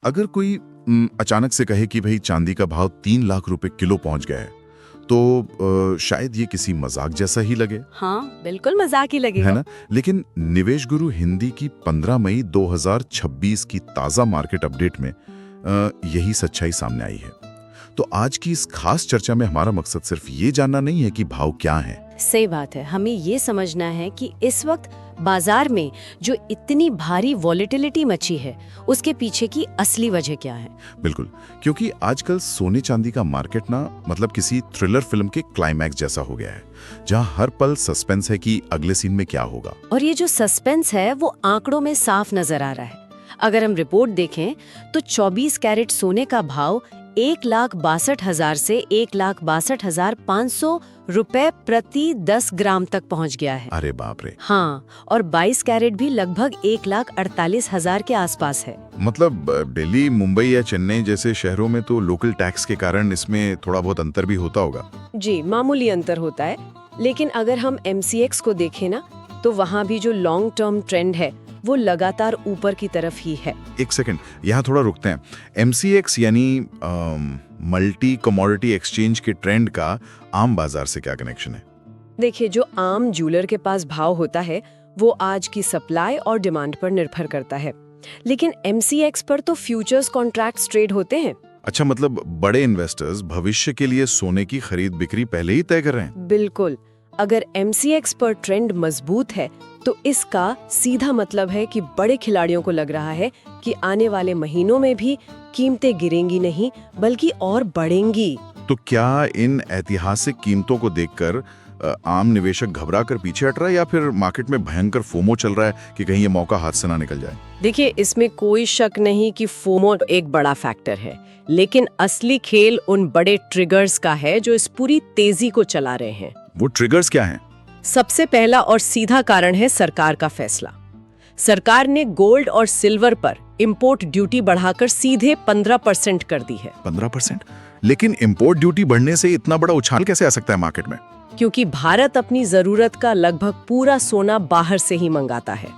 अगर कोई अचानक से कहे कि भाई चांदी का भाव 3 लाख रुपए किलो पहुंच गया है, तो शायद ये किसी मजाक जैसा ही लगे, हाँ, बिल्कुल मजाक ही है लगेगा। ना। लेकिन निवेश गुरु हिंदी की 15 मई 2026 की ताज़ा मार्केट अपडेट में यही सच्चाई सामने आई है। तो आज की इस खास चर्चा में हमारा मकसद सिर्फ ये जानना नहीं है कि भाव क्या है। सही बात है, हमें ये समझना है कि इस वक्त बाजार में जो इतनी भारी वॉलेटिलिटी मची है, उसके पीछे की असली वजह क्या है। बिल्कुल, क्योंकि आजकल सोने चांदी का मार्केट ना मतलब किसी थ्रिलर फिल्म के क्लाइमैक्स जैसा हो गया है, जहां हर पल सस्पेंस है कि अगले सीन में क्या होगा। और ये जो सस्पेंस है वो आंकड़ों में साफ नजर आ रहा है। अगर हम रिपोर्ट देखें तो 24 कैरेट सोने का भाव 1,62,000 से 1,62,500 रुपए प्रति 10 ग्राम तक पहुंच गया है। अरे बाप रे। हाँ, और 22 कैरेट भी लगभग 1,48,000 के आसपास है। मतलब दिल्ली, मुंबई या चेन्नई जैसे शहरों में तो लोकल टैक्स के कारण इसमें थोड़ा बहुत अंतर भी होता होगा। जी, मामूली अंतर होता है, लेकिन अगर हम MCX को देखें ना, तो वहाँ भी जो लॉन्ग टर्म ट्रेंड है वो लगातार ऊपर की तरफ ही है। एक सेकंड, यहाँ थोड़ा रुकते हैं। MCX यानी मल्टी कमोडिटी एक्सचेंज के ट्रेंड का आम बाजार से क्या कनेक्शन है? देखिए, जो आम ज्वेलर के पास भाव होता है वो आज की सप्लाई और डिमांड पर निर्भर करता है, लेकिन MCX पर तो फ्यूचर्स कॉन्ट्रैक्ट्स ट्रेड होते हैं। अच्छा, मतलब बड़े इन्वेस्टर्स भविष्य के लिए सोने की खरीद बिक्री पहले ही तय कर रहे हैं। बिल्कुल, अगर MCX पर ट्रेंड मजबूत है तो इसका सीधा मतलब है कि बड़े खिलाड़ियों को लग रहा है कि आने वाले महीनों में भी कीमतें गिरेंगी नहीं बल्कि और बढ़ेंगी। तो क्या इन ऐतिहासिक कीमतों को देखकर आम निवेशक घबरा कर पीछे हट रहा है, या फिर मार्केट में भयंकर फोमो चल रहा है कि कहीं ये मौका हाथ से ना निकल जाए? देखिए, इसमें कोई शक नहीं कि फोमो एक बड़ा फैक्टर है, लेकिन असली खेल उन बड़े ट्रिगर्स का है जो इस पूरी तेजी को चला रहे हैं। वो ट्रिगर्स क्या हैं? सबसे पहला और सीधा कारण है सरकार का फैसला। सरकार ने गोल्ड और सिल्वर पर इंपोर्ट ड्यूटी बढ़ाकर सीधे 15% कर दी है। 15%? लेकिन इंपोर्ट ड्यूटी बढ़ने से इतना बड़ा उछाल कैसे आ सकता है मार्केट में? क्योंकि भारत अपनी जरूरत का लगभग पूरा सोना बाहर से ही मंगाता है।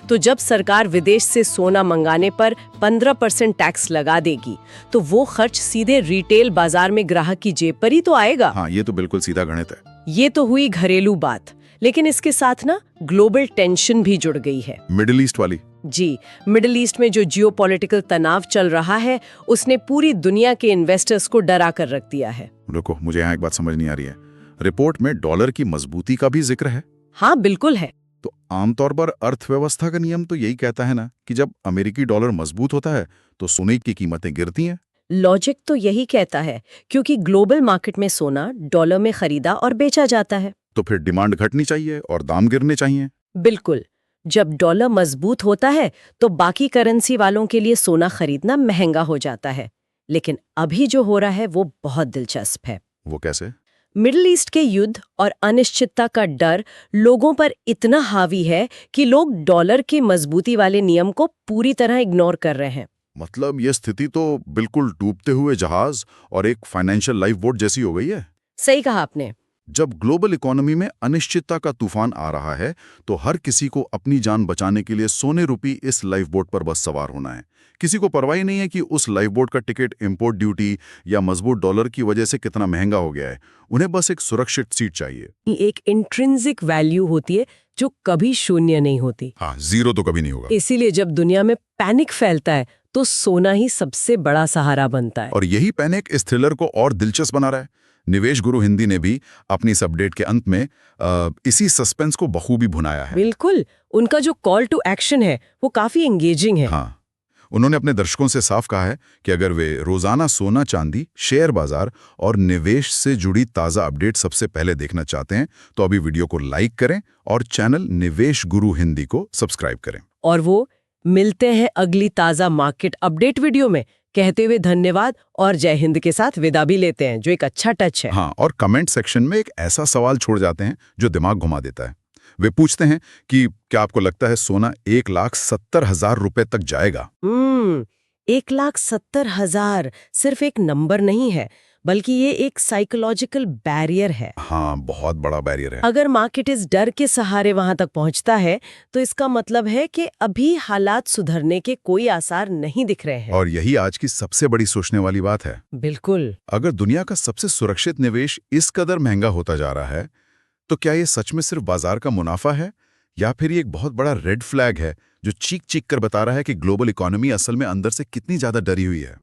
तो जब सरकार विदेश से सोना मंगाने पर 15% टैक्स लगा देगी, तो वो खर्च सीधे रिटेल बाजार में ग्राहक की जेब पर ही तो आएगा। हाँ, ये तो बिल्कुल सीधा गणित है। ये तो हुई घरेलू बात, लेकिन इसके साथ ना ग्लोबल टेंशन भी जुड़ गई है। मिडिल ईस्ट वाली? जी, मिडिल ईस्ट में जो जियोपॉलिटिकल तनाव चल रहा है उसने पूरी दुनिया के इन्वेस्टर्स को डरा कर रख दिया है। रुको, मुझे यहाँ एक बात समझ नहीं आ रही है। रिपोर्ट में डॉलर की मजबूती का भी जिक्र है? हाँ, बिल्कुल है। तो आमतौर पर अर्थव्यवस्था का नियम तो यही कहता है ना कि जब अमेरिकी डॉलर मजबूत होता है तो सोने की कीमतें गिरती हैं। लॉजिक तो यही कहता है, क्योंकि ग्लोबल मार्केट में सोना डॉलर में खरीदा और बेचा जाता है। तो फिर डिमांड घटनी चाहिए और दाम गिरने चाहिए। बिल्कुल, जब डॉलर मजबूत होता है तो बाकी करेंसी वालों के लिए सोना खरीदना महंगा हो जाता है। लेकिन अभी जो हो रहा है वो बहुत दिलचस्प है। वो कैसे? मिडिल ईस्ट के युद्ध और अनिश्चितता का डर लोगों पर इतना हावी है कि लोग डॉलर की मजबूती वाले नियम को पूरी तरह इग्नोर कर रहे हैं। मतलब ये स्थिति तो बिल्कुल डूबते हुए जहाज और एक फाइनेंशियल लाइफ बोट जैसी हो गई है। सही कहा आपने। जब ग्लोबल इकोनॉमी में अनिश्चितता का तूफान आ रहा है तो हर किसी को अपनी जान बचाने के लिए सोने रूपी इस लाइफ बोट पर बस सवार होना है। किसी को परवाह नहीं है कि उस लाइफ बोट का टिकट इंपोर्ट ड्यूटी या मजबूत डॉलर की वजह से कितना महंगा हो गया है। उन्हें बस एक सुरक्षित सीट चाहिए। एक इंट्रिंसिक वैल्यू होती है जो कभी शून्य नहीं होती। हाँ, जीरो तो कभी नहीं होगा। इसीलिए जब दुनिया में पैनिक फैलता है तो सोना ही सबसे बड़ा सहारा बनता है। और यही पैनिक इस थ्रिलर को और दिलचस्प बना रहा है। निवेश गुरु हिंदी ने भी अपनी इस अपडेट के अंत में इसी सस्पेंस को बखूबी भुनाया है। बिल्कुल, उनका जो कॉल टू एक्शन है वो काफी एंगेजिंग है। हाँ, उन्होंने अपने दर्शकों से साफ कहा है कि अगर वे रोजाना सोना चांदी, शेयर बाजार और निवेश से जुड़ी ताज़ा अपडेट सबसे पहले देखना चाहते हैं तो अभी वीडियो को लाइक करें और चैनल निवेश गुरु हिंदी को सब्सक्राइब करें। और वो मिलते हैं अगली ताज़ा मार्केट अपडेट वीडियो में। कहते हुए धन्यवाद और जय हिंद के साथ विदा भी लेते हैं, जो एक अच्छा टच है। हाँ, और कमेंट सेक्शन में एक ऐसा सवाल छोड़ जाते हैं जो दिमाग घुमा देता है। वे पूछते हैं कि क्या आपको लगता है सोना 1,70,000 रुपए तक जाएगा? 1,70,000 सिर्फ एक नंबर नहीं है, बल्कि ये एक साइकोलॉजिकल बैरियर है। हाँ, बहुत बड़ा बैरियर है। अगर मार्केट इस डर के सहारे वहां तक पहुंचता है तो इसका मतलब है कि अभी हालात सुधरने के कोई आसार नहीं दिख रहे हैं। और यही आज की सबसे बड़ी सोचने वाली बात है। बिल्कुल। अगर दुनिया का सबसे सुरक्षित निवेश इस कदर महंगा होता जा रहा है, तो क्या ये सच में सिर्फ बाजार का मुनाफा है, या फिर ये एक बहुत बड़ा रेड फ्लैग है जो चीख चीख कर बता रहा है कि ग्लोबल इकोनॉमी असल में अंदर से कितनी ज्यादा डरी हुई है?